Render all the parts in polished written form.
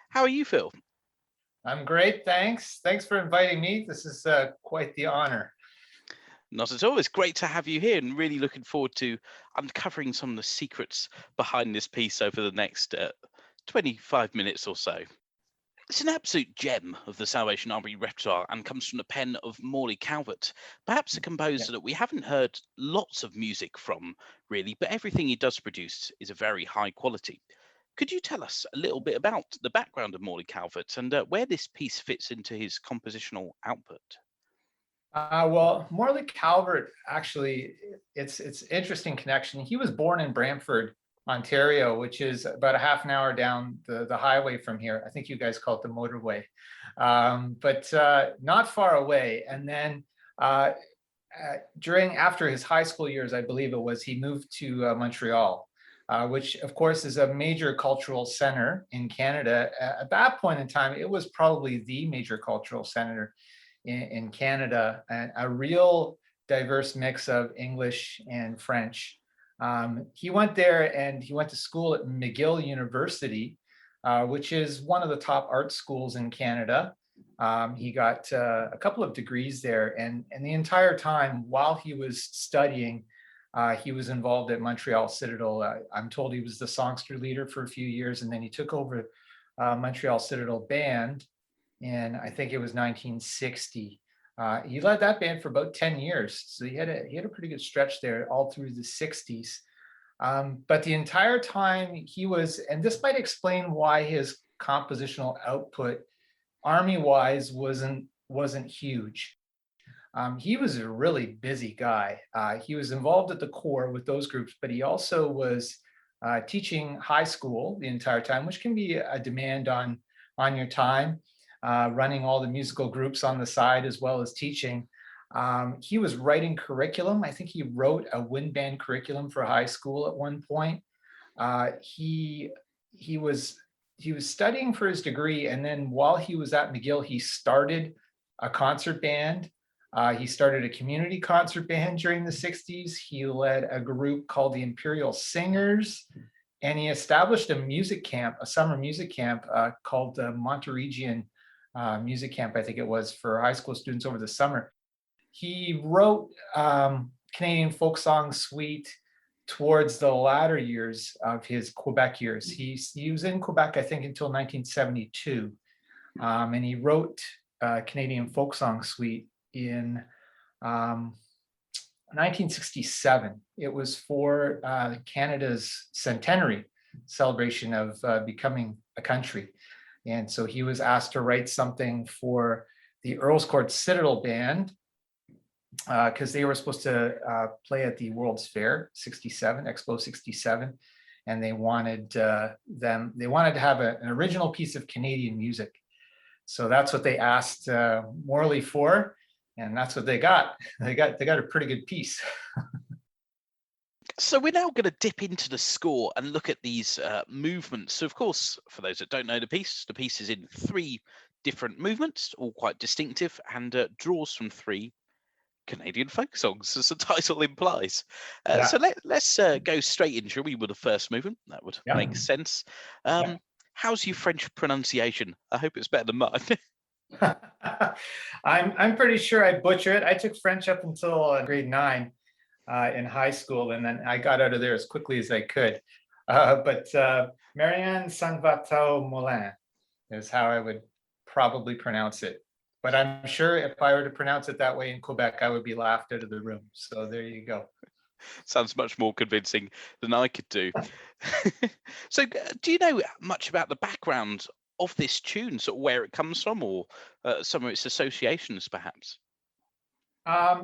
How are you, Phil? I'm great, thanks. Thanks for inviting me. This is quite the honor. Not at all. It's great to have you here and really looking forward to uncovering some of the secrets behind this piece over the next 25 minutes or so. It's an absolute gem of the Salvation Army repertoire and comes from the pen of Morley Calvert, perhaps a Yeah. composer that we haven't heard lots of music from, really, but everything he does produce is a very high quality. Could you tell us a little bit about the background of Morley Calvert and where this piece fits into his compositional output? Well, Morley Calvert actually, it's interesting connection. He was born in Brantford, Ontario, which is about a half an hour down the highway from here. I think you guys call it the motorway, but not far away. And then uh, during after his high school years, I believe it was, he moved to Montreal, which of course is a major cultural center in Canada. At that point in time, it was probably the major cultural center in Canada, and a real diverse mix of English and French. He went there and he went to school at McGill University, which is one of the top art schools in Canada. He got a couple of degrees there, and the entire time while he was studying, he was involved at Montreal Citadel. I'm told he was the songster leader for a few years, and then he took over Montreal Citadel Band in I think it was 1960. He led that band for about 10 years, so he had a pretty good stretch there all through the 60s. But the entire time he was, and this might explain why his compositional output army wise wasn't huge. He was a really busy guy. He was involved at the core with those groups, but he also was teaching high school the entire time, which can be a demand on your time. Running all the musical groups on the side as well as teaching. He was writing curriculum. I think he wrote a wind band curriculum for high school at one point. He was studying for his degree, and then while he was at McGill, he started a concert band. He started a community concert band during the 60s. He led a group called the Imperial Singers, and he established a music camp, a summer music camp called the Monteregian Music Camp, I think it was, for high school students over the summer. He wrote Canadian folk song suite towards the latter years of his Quebec years. He was in Quebec, I think, until 1972. And he wrote Canadian folk song suite in 1967. It was for Canada's centenary celebration of becoming a country. And so he was asked to write something for the Earl's Court Citadel Band because they were supposed to play at the World's Fair 67, Expo 67. And they wanted they wanted to have an original piece of Canadian music. So that's what they asked Morley for, and that's what they got. They got a pretty good piece. So we're now going to dip into the score and look at these movements. So of course, for those that don't know the piece is in three different movements, all quite distinctive, and draws from three Canadian folk songs, as the title implies. So Yeah, let's go straight in, shall we, with the first movement? That would yeah, make sense. yeah. How's your French pronunciation? I hope it's better than mine. I'm pretty sure I butcher it. I took French up until grade 9 in high school, and then I got out of there as quickly as I could. But Marianne Sanvato Moulin is how I would probably pronounce it. But I'm sure if I were to pronounce it that way in Quebec, I would be laughed out of the room. So there you go. Sounds much more convincing than I could do. So, do you know much about the background of this tune, sort of where it comes from, or some of its associations, perhaps?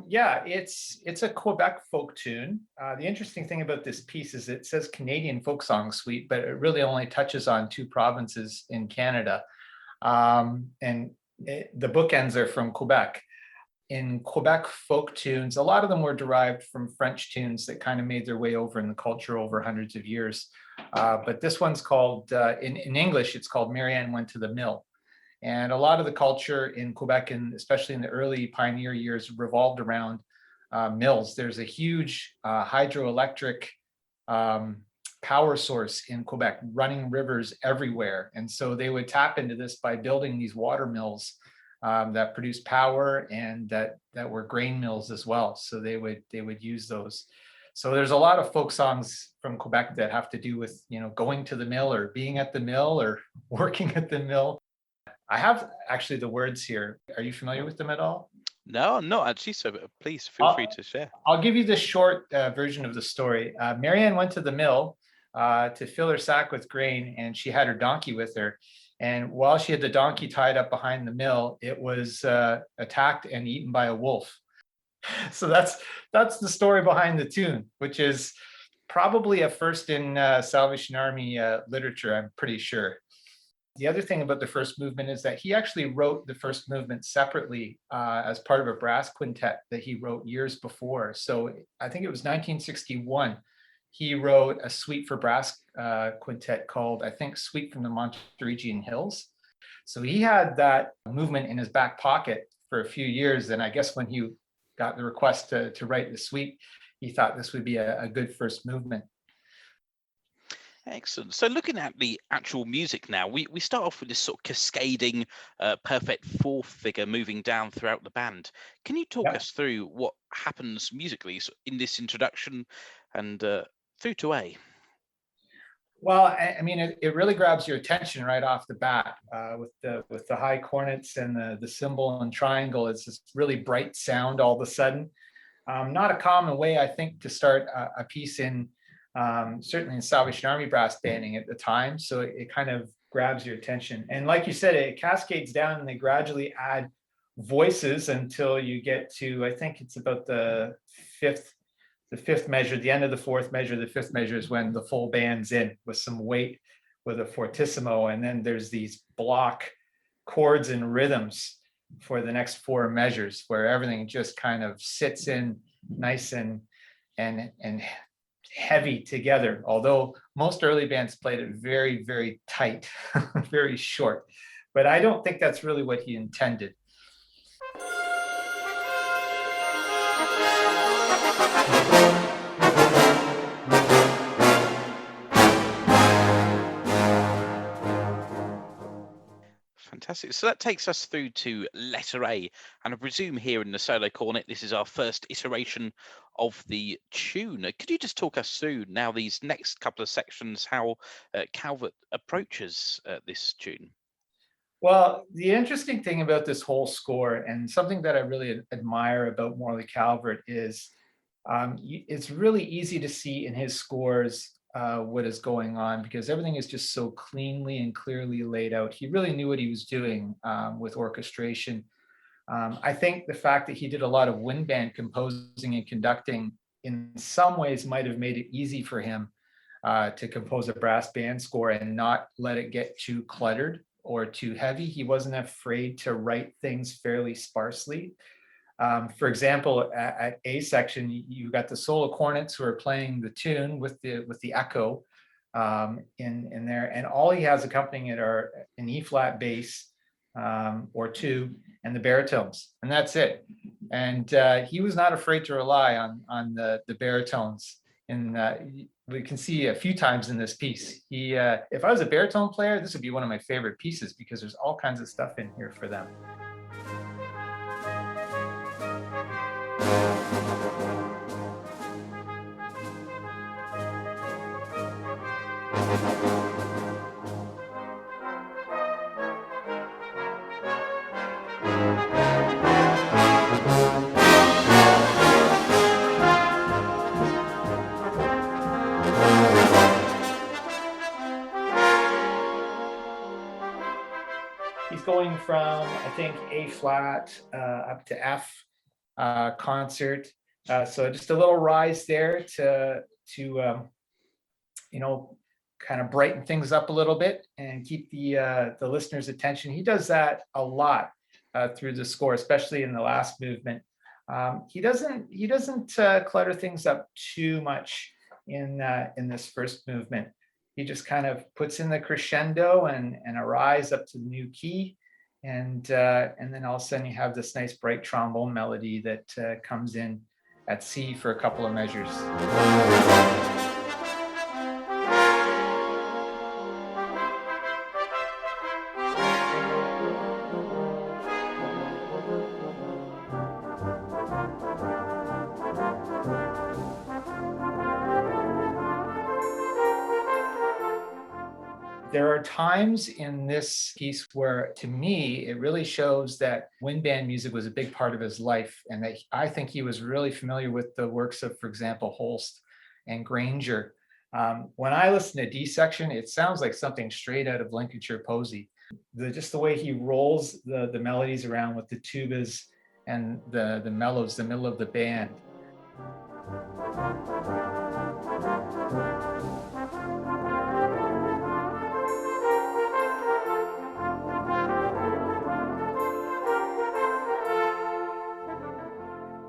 Yeah, it's a Quebec folk tune. The interesting thing about this piece is it says Canadian folk song suite, but it really only touches on two provinces in Canada. And the bookends are from Quebec. In Quebec folk tunes, a lot of them were derived from French tunes that kind of made their way over in the culture over hundreds of years. But this one's called, in English, it's called Marianne Went to the Mill. And a lot of the culture in Quebec, and especially in the early pioneer years, revolved around mills. There's a huge hydroelectric um, power source in Quebec, running rivers everywhere. And so they would tap into this by building these water mills that produce power, and that were grain mills as well. So they would use those. So there's a lot of folk songs from Quebec that have to do with, going to the mill or being at the mill or working at the mill. I have actually the words here. Are you familiar with them at all? No, I'm not actually. So please feel free to share. I'll give you the short version of the story. Marianne went to the mill to fill her sack with grain, and she had her donkey with her. And while she had the donkey tied up behind the mill, it was attacked and eaten by a wolf. So that's the story behind the tune, which is probably a first in Salvation Army literature, I'm pretty sure. The other thing about the first movement is that he actually wrote the first movement separately as part of a brass quintet that he wrote years before. So I think it was 1961. He wrote a suite for brass quintet called, I think, Suite from the Monterregian Hills. So he had that movement in his back pocket for a few years. And I guess when he got the request to write the suite, he thought this would be a good first movement. Excellent. So looking at the actual music now, we start off with this sort of cascading perfect fourth figure moving down throughout the band. Can you talk us through what happens musically in this introduction and through to A? Well, I mean, it really grabs your attention right off the bat with the high cornets and the cymbal and triangle. It's this really bright sound all of a sudden. Not a common way, I think, to start a piece in certainly in Salvation Army brass banding at the time. So it kind of grabs your attention. And like you said, it cascades down and they gradually add voices until you get to, I think it's about the fifth measure, the end of the fourth measure. The fifth measure is when the full band's in with some weight with a fortissimo. And then there's these block chords and rhythms for the next four measures where everything just kind of sits in nice and heavy together. Although most early bands played it very, very tight, very short. But I don't think that's really what he intended. Fantastic. So that takes us through to letter A. And I presume here in the solo cornet, this is our first iteration of the tune. Could you just talk us through now these next couple of sections, how Calvert approaches this tune? Well, the interesting thing about this whole score, and something that I really admire about Morley Calvert, is it's really easy to see in his scores what is going on, because everything is just so cleanly and clearly laid out. He really knew what he was doing with orchestration. I think the fact that he did a lot of wind band composing and conducting in some ways might have made it easy for him to compose a brass band score and not let it get too cluttered or too heavy. He wasn't afraid to write things fairly sparsely. For example, at A section, you've got the solo cornets who are playing the tune with the echo in there, and all he has accompanying it are an E flat bass or two and the baritones, and that's it. And he was not afraid to rely on the baritones. And we can see a few times in this piece. If I was a baritone player, this would be one of my favorite pieces because there's all kinds of stuff in here for them. Going from, I think, A flat up to F concert. So just a little rise there to kind of brighten things up a little bit and keep the listener's attention. He does that a lot through the score, especially in the last movement. He doesn't clutter things up too much in this first movement. He just kind of puts in the crescendo and a rise up to the new key. And then all of a sudden you have this nice bright trombone melody that comes in at C for a couple of measures. There are times in this piece where, to me, it really shows that wind band music was a big part of his life, and that I think he was really familiar with the works of, for example, Holst and Granger. When I listen to D section, it sounds like something straight out of Lincolnshire Posy. Just the way he rolls the melodies around with the tubas and the mellows, the middle of the band.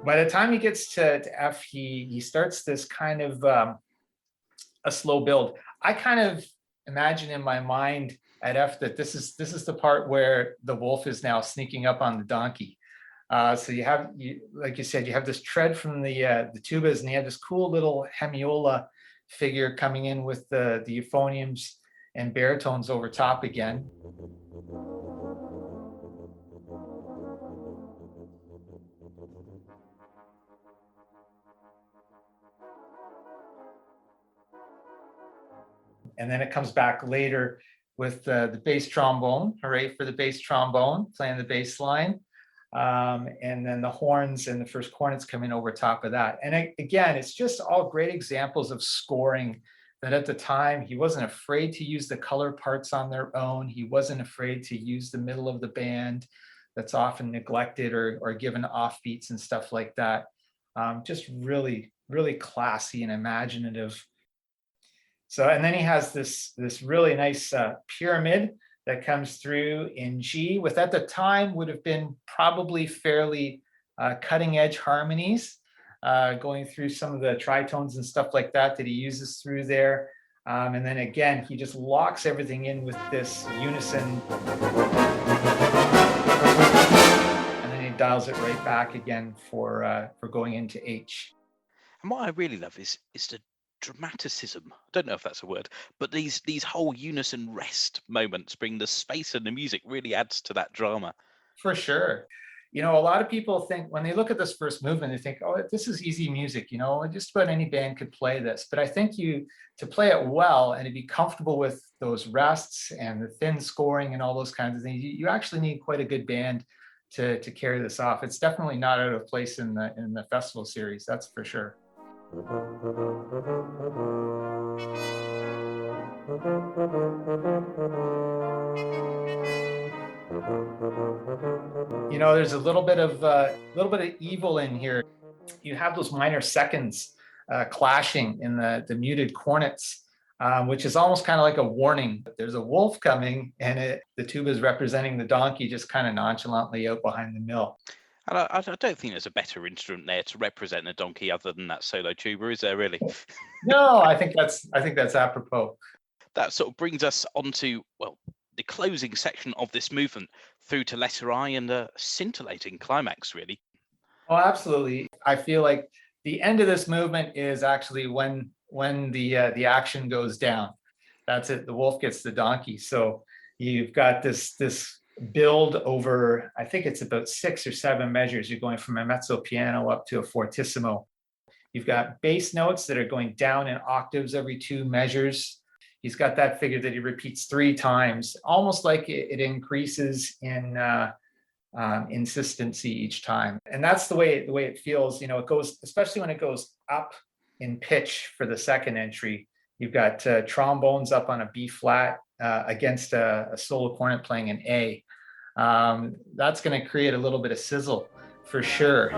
By the time he gets to F, he starts this kind of a slow build. I kind of imagine in my mind at F that this is the part where the wolf is now sneaking up on the donkey. So like you said, you have this tread from the tubas, and you have this cool little hemiola figure coming in with the euphoniums and baritones over top again. And then it comes back later with the bass trombone. Hooray for the bass trombone, playing the bass line. And then the horns and the first cornets come in over top of that. And again, it's just all great examples of scoring that at the time, he wasn't afraid to use the color parts on their own. He wasn't afraid to use the middle of the band that's often neglected or given offbeats and stuff like that. Just really, really classy and imaginative. So, and then he has this really nice pyramid that comes through in G, with at the time would have been probably fairly cutting edge harmonies, going through some of the tritones and stuff like that he uses through there. And then again, he just locks everything in with this unison. And then he dials it right back again for going into H. And what I really love is the dramaticism. I don't know if that's a word, but these whole unison rest moments bring the space, and the music really adds to that drama. For sure. You know, a lot of people think when they look at this first movement, they think, oh, this is easy music, you know, just about any band could play this. But I think to play it well and to be comfortable with those rests and the thin scoring and all those kinds of things, you actually need quite a good band to carry this off. It's definitely not out of place in the festival series, that's for sure. You know, there's a little bit of evil in here. You have those minor seconds clashing in the muted cornets, which is almost kind of like a warning. There's a wolf coming, and the tuba is representing the donkey just kind of nonchalantly out behind the mill. And I don't think there's a better instrument there to represent a donkey other than that solo tuba, is there really? No, I think that's apropos. That sort of brings us onto, well, the closing section of this movement through to letter I and a scintillating climax, really. Oh, absolutely. I feel like the end of this movement is actually when the action goes down. That's it. The wolf gets the donkey. So you've got this build over, I think it's about 6 or 7 measures. You're going from a mezzo piano up to a fortissimo. You've got bass notes that are going down in octaves every 2 measures. He's got that figure that he repeats 3 times, almost like it increases in insistency each time. And that's the way it feels. You know, it goes, especially when it goes up in pitch for the second entry. You've got trombones up on a B flat against a solo cornet playing an A. That's going to create a little bit of sizzle for sure.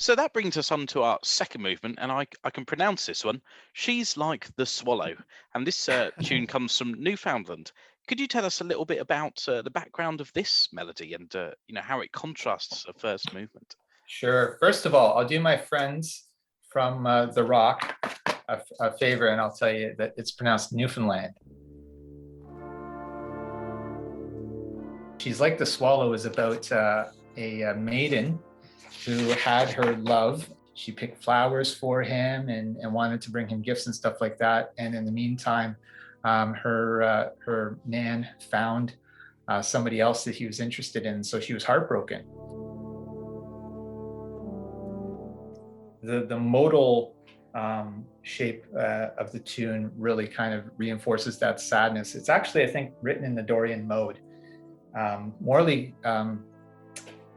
So that brings us on to our second movement, and I can pronounce this one. She's Like the Swallow, and this tune comes from Newfoundland. Could you tell us a little bit about the background of this melody and how it contrasts the first movement? Sure. First of all, I'll do my friends from the rock a favor, and I'll tell you that it's pronounced Newfoundland. She's Like the Swallow is about a maiden who had her love. She picked flowers for him and wanted to bring him gifts and stuff like that. And in the meantime, Her man found somebody else that he was interested in, so she was heartbroken. The modal shape of the tune really kind of reinforces that sadness. It's actually, I think, written in the Dorian mode. Morley,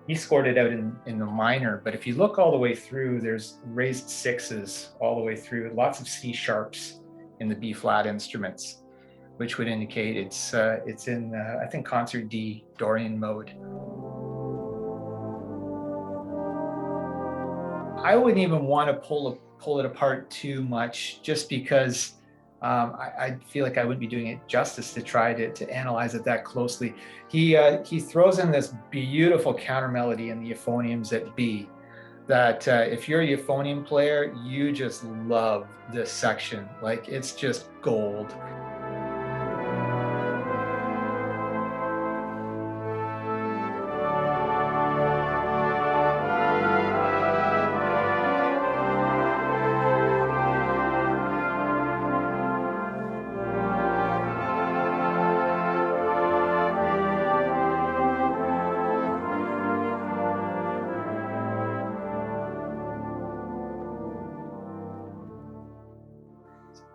he scored it out in the minor, but if you look all the way through, there's raised sixes all the way through, lots of C sharps in the B flat instruments, which would indicate it's in, I think, concert D Dorian mode. I wouldn't even want to pull it apart too much, just because I feel like I wouldn't be doing it justice to try to analyze it that closely. He throws in this beautiful counter melody in the euphoniums at B that if you're a euphonium player, you just love this section. Like, it's just gold.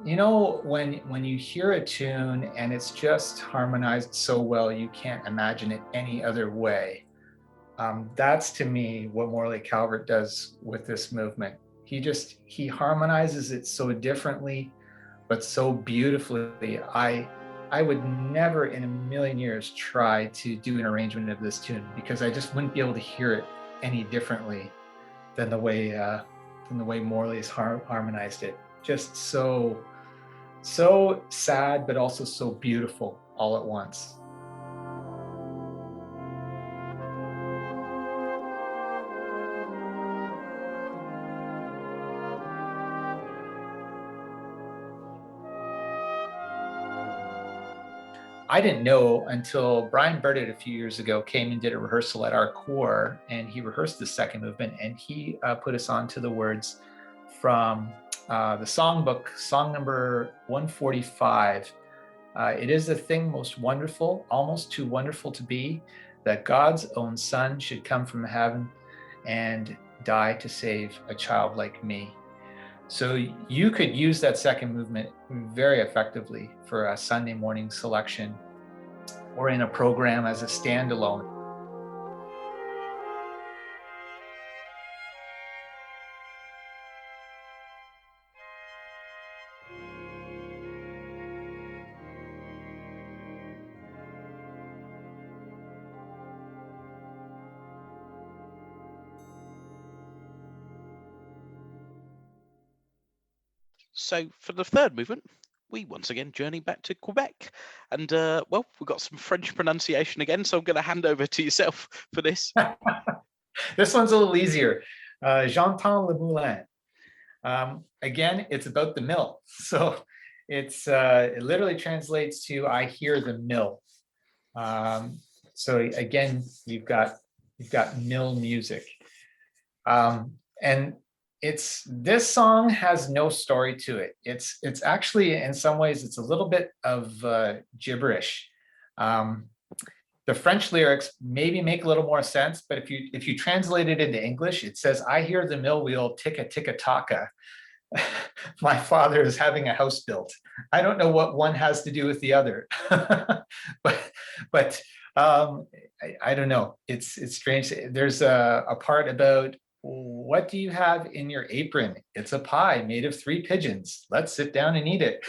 You know, when you hear a tune and it's just harmonized so well, you can't imagine it any other way. That's, to me, what Morley Calvert does with this movement. He harmonizes it so differently, but so beautifully. I would never in a million years try to do an arrangement of this tune, because I just wouldn't be able to hear it any differently than the way Morley's harmonized it. Just so sad, but also so beautiful all at once. I didn't know until Brian Burdett a few years ago came and did a rehearsal at our corps, and he rehearsed the second movement, and he put us on to the words from the songbook, song number 145. It is a thing most wonderful, almost too wonderful to be, that God's own son should come from heaven and die to save a child like me. So you could use that second movement very effectively for a Sunday morning selection or in a program as a standalone. So for the third movement, we once again journey back to Quebec. And well, we've got some French pronunciation again, so I'm going to hand over to yourself for this. This one's a little easier. J'entends le moulin. Again, it's about the mill. So it literally translates to I hear the mill. So again, you've got mill music. And this song has no story to it. It's actually, in some ways, it's a little bit of gibberish. The French lyrics maybe make a little more sense, but if you translate it into English, it says, "I hear the mill wheel ticka ticka taka. My father is having a house built." I don't know what one has to do with the other, but I don't know. It's strange. There's a part about, "What do you have in your apron?" "It's a pie made of 3 pigeons. Let's sit down and eat it."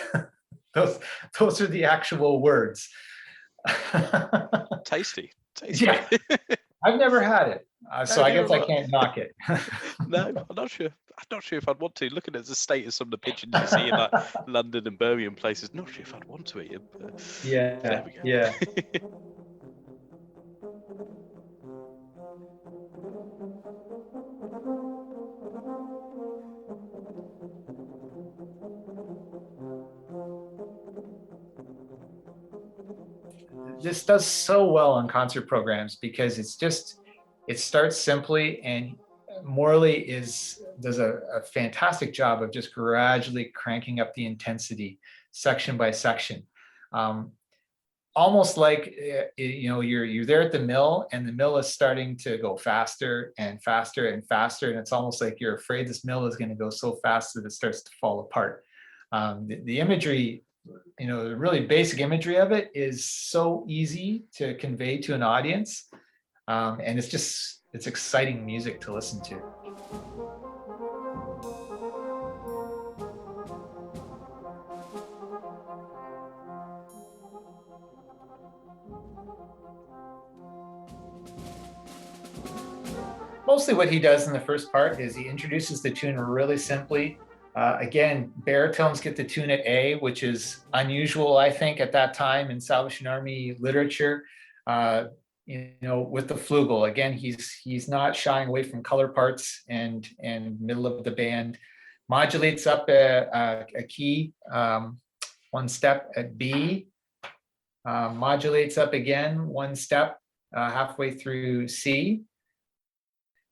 Those are the actual words. Tasty. Yeah, I've never had it, so I guess I can't knock it. No, I'm not sure. I'm not sure if I'd want to. Looking at the state of some of the pigeons you see in like London and Birmingham places, not sure if I'd want to eat it. But Yeah, there we go. yeah. This does so well on concert programs because it starts simply, and Morley does a fantastic job of just gradually cranking up the intensity. section by section. Almost like, you're there at the mill, and the mill is starting to go faster and faster and faster. And it's almost like you're afraid this mill is going to go so fast that it starts to fall apart. The imagery, the really basic imagery of it is so easy to convey to an audience. And it's exciting music to listen to. Mostly what he does in the first part is he introduces the tune really simply. Again, baritones get the tune at A, which is unusual, I think, at that time in Salvation Army literature. With the flugel, again, he's not shying away from color parts and middle of the band. Modulates up a key, one step at B. Modulates up again one step halfway through C.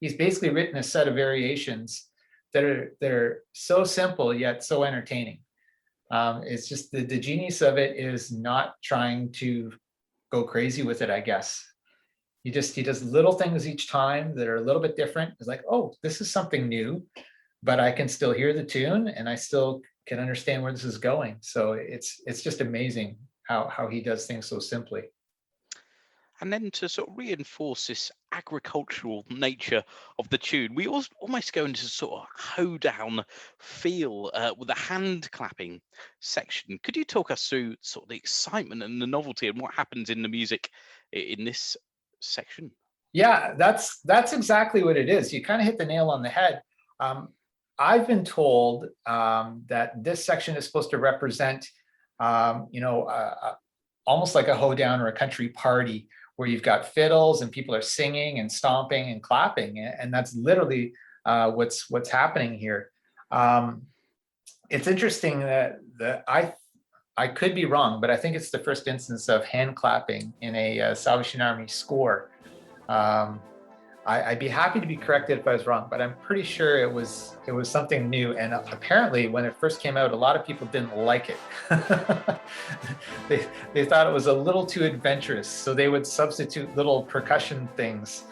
He's basically written a set of variations that are so simple yet so entertaining. It's just the genius of it is not trying to go crazy with it, I guess. He does little things each time that are a little bit different. It's like, oh, this is something new, but I can still hear the tune and I still can understand where this is going. So it's just amazing how he does things so simply. And then to sort of reinforce this agricultural nature of the tune, we almost go into sort of hoedown feel with the hand clapping section. Could you talk us through sort of the excitement and the novelty and what happens in the music in this section? Yeah, that's exactly what it is. You kind of hit the nail on the head. I've been told that this section is supposed to represent, almost like a hoedown or a country party, where you've got fiddles and people are singing and stomping and clapping, and that's literally what's happening here. It's interesting that I could be wrong, but I think it's the first instance of hand clapping in a Salvation Army score. I'd be happy to be corrected if I was wrong, but I'm pretty sure it was something new. And apparently, when it first came out, a lot of people didn't like it. They thought it was a little too adventurous, so they would substitute little percussion things.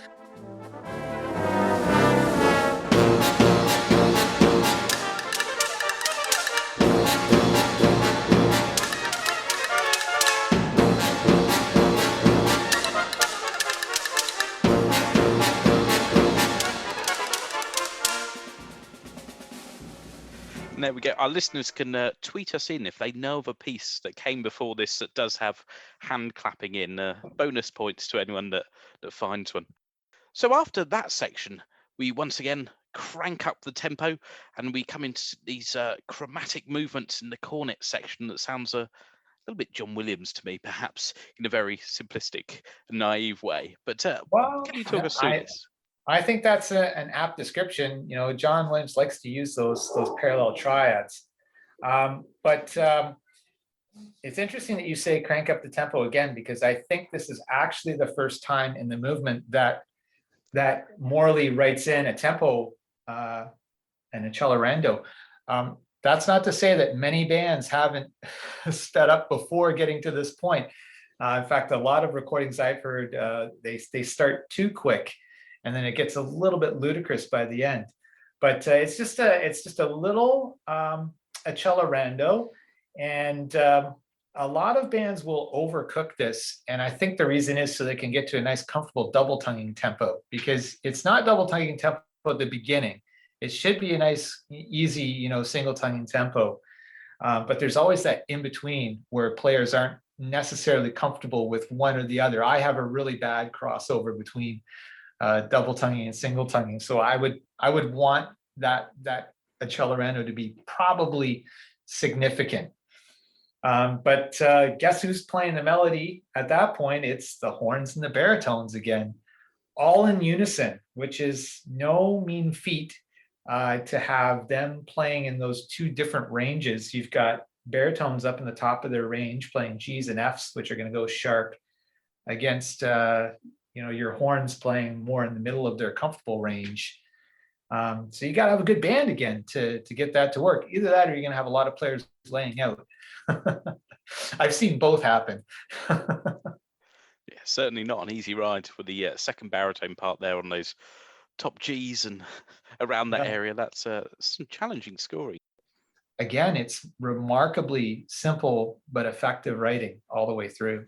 There we go. Our listeners can tweet us in if they know of a piece that came before this that does have hand clapping in. Bonus points to anyone that finds one. So after that section, we once again crank up the tempo and we come into these chromatic movements in the cornet section that sounds a little bit John Williams to me, perhaps in a very simplistic, naive way. But can you talk us through this? I think that's an apt description. John Williams likes to use those parallel triads. But it's interesting that you say crank up the tempo again, because I think this is actually the first time in the movement that Morley writes in a tempo and a cellorando. That's not to say that many bands haven't sped up before getting to this point. In fact, a lot of recordings I've heard, they start too quick, and then it gets a little bit ludicrous by the end. But it's just a little a cellorando, and a lot of bands will overcook this, and I think the reason is so they can get to a nice, comfortable double tonguing tempo, because it's not double tonguing tempo at the beginning. It should be a nice, easy, single tonguing tempo, but there's always that in between where players aren't necessarily comfortable with one or the other. I have a really bad crossover between double tonguing and single tonguing. So I would want that cellorando to be probably significant. But guess who's playing the melody at that point? It's the horns and the baritones again, all in unison, which is no mean feat to have them playing in those two different ranges. You've got baritones up in the top of their range playing G's and F's, which are going to go sharp, against your horns playing more in the middle of their comfortable range. So you got to have a good band again to get that to work. Either that, or you're going to have a lot of players laying out. I've seen both happen. Yeah, certainly not an easy ride for the second baritone part there on those top Gs and around that Yeah. area. That's some challenging scoring. Again, it's remarkably simple but effective writing all the way through.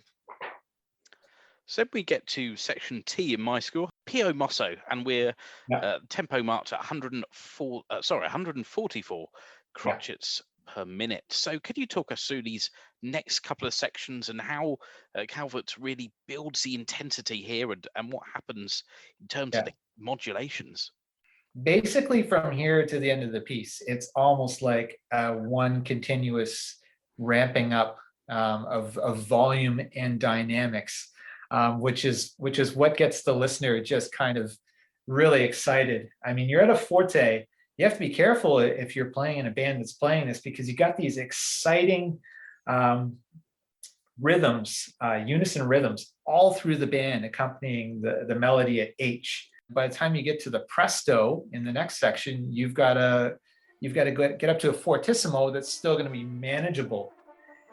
So we get to section T in my score, Pio Mosso, and we're Yeah, tempo marked at 144 yeah. crotchets per minute. So could you talk us through these next couple of sections and how Calvert really builds the intensity here and what happens in terms of Yeah. the modulations? Basically, from here to the end of the piece, it's almost like one continuous ramping up of volume and dynamics, which is what gets the listener just kind of really excited. I mean, you're at a forte. You have to be careful if you're playing in a band that's playing this, because you got these exciting rhythms, unison rhythms, all through the band, accompanying the melody at H. By the time you get to the presto in the next section, you've got to get up to a fortissimo that's still going to be manageable.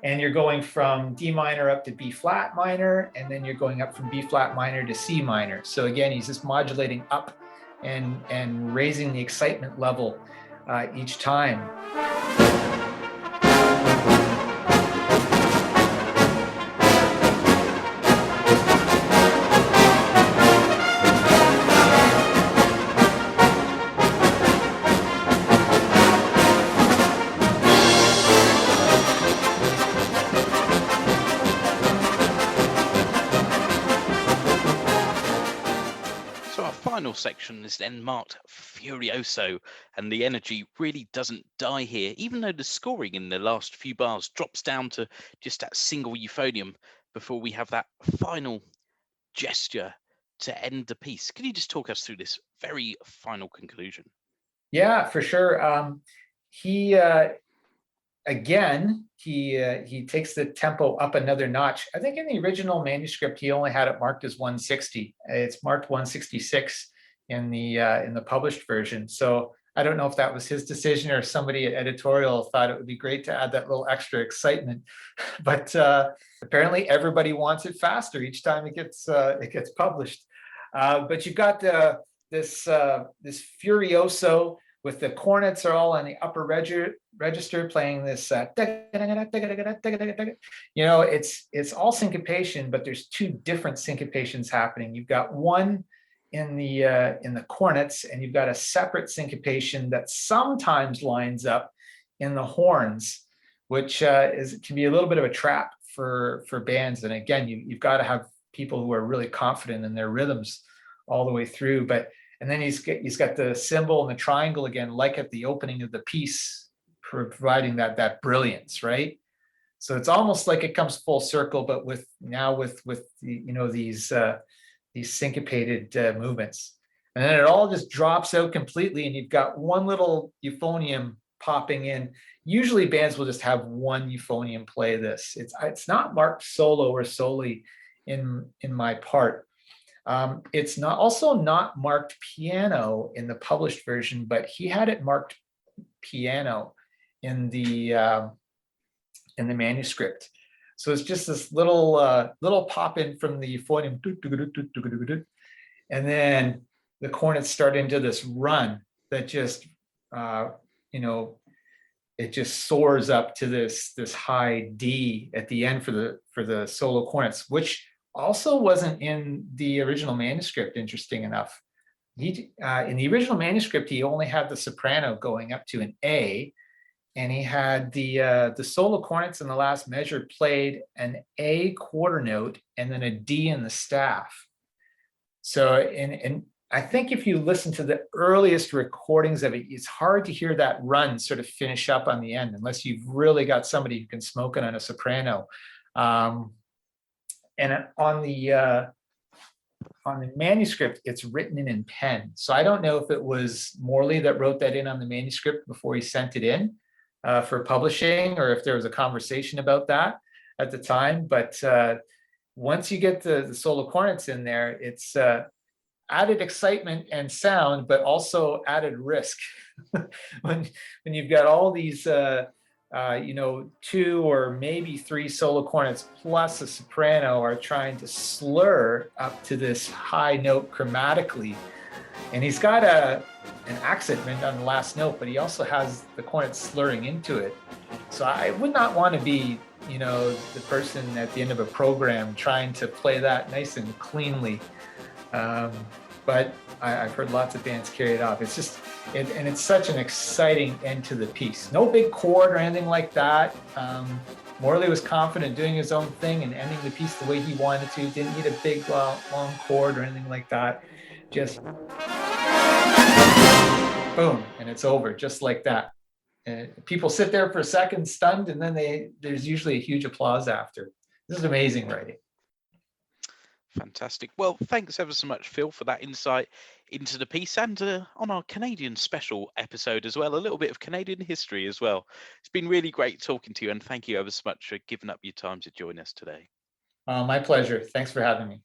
And you're going from D minor up to B flat minor, and then you're going up from B flat minor to C minor. So again, he's just modulating up and raising the excitement level each time. So our final section is then marked Furioso, and the energy really doesn't die here, even though the scoring in the last few bars drops down to just that single euphonium before we have that final gesture to end the piece. Can you just talk us through this very final conclusion? Yeah, for sure. He again, he takes the tempo up another notch. I think in the original manuscript, he only had it marked as 160. It's marked 166 in the published version. So I don't know if that was his decision or somebody at Editorial thought it would be great to add that little extra excitement. But apparently, everybody wants it faster each time it gets published. But you've got this Furioso with the cornets are all on the upper register playing this it's all syncopation, but there's two different syncopations happening. You've got one in the cornets, and you've got a separate syncopation that sometimes lines up in the horns, which can be a little bit of a trap for bands. And again, you've got to have people who are really confident in their rhythms all the way through. And then he's got the symbol and the triangle again, like at the opening of the piece, providing that brilliance, right? So it's almost like it comes full circle, but with these syncopated movements, and then it all just drops out completely, and you've got one little euphonium popping in. Usually, bands will just have one euphonium play this. It's not marked solo or solely in my part. It's not marked piano in the published version, but he had it marked piano in the manuscript. So it's just this little pop in from the euphonium, and then the cornets start into this run that just it just soars up to this high D at the end for the solo cornets, which also wasn't in the original manuscript, interesting enough. In the original manuscript, he only had the soprano going up to an A, and he had the solo cornets in the last measure played an A quarter note and then a D in the staff. So, and I think if you listen to the earliest recordings of it, it's hard to hear that run sort of finish up on the end, unless you've really got somebody who can smoke it on a soprano. And on the manuscript, it's written in pen. So I don't know if it was Morley that wrote that in on the manuscript before he sent it in for publishing, or if there was a conversation about that at the time. But once you get the solo cornets in there, it's added excitement and sound, but also added risk when you've got all these 2 or maybe 3 solo cornets plus a soprano are trying to slur up to this high note chromatically. And he's got an accent on the last note, but he also has the cornet slurring into it. So I would not want to be, the person at the end of a program trying to play that nice and cleanly. But I've heard lots of bands carry it off. It's just, and it's such an exciting end to the piece. No big chord or anything like that. Morley was confident doing his own thing and ending the piece the way he wanted to. Didn't need a big long chord or anything like that. Just boom, and it's over, just like that. And people sit there for a second stunned, and then there's usually a huge applause after. This is amazing writing. Fantastic. Well, thanks ever so much, Phil, for that insight into the piece and on our Canadian special episode as well, a little bit of Canadian history as well. It's been really great talking to you, and thank you ever so much for giving up your time to join us today. My pleasure. Thanks for having me.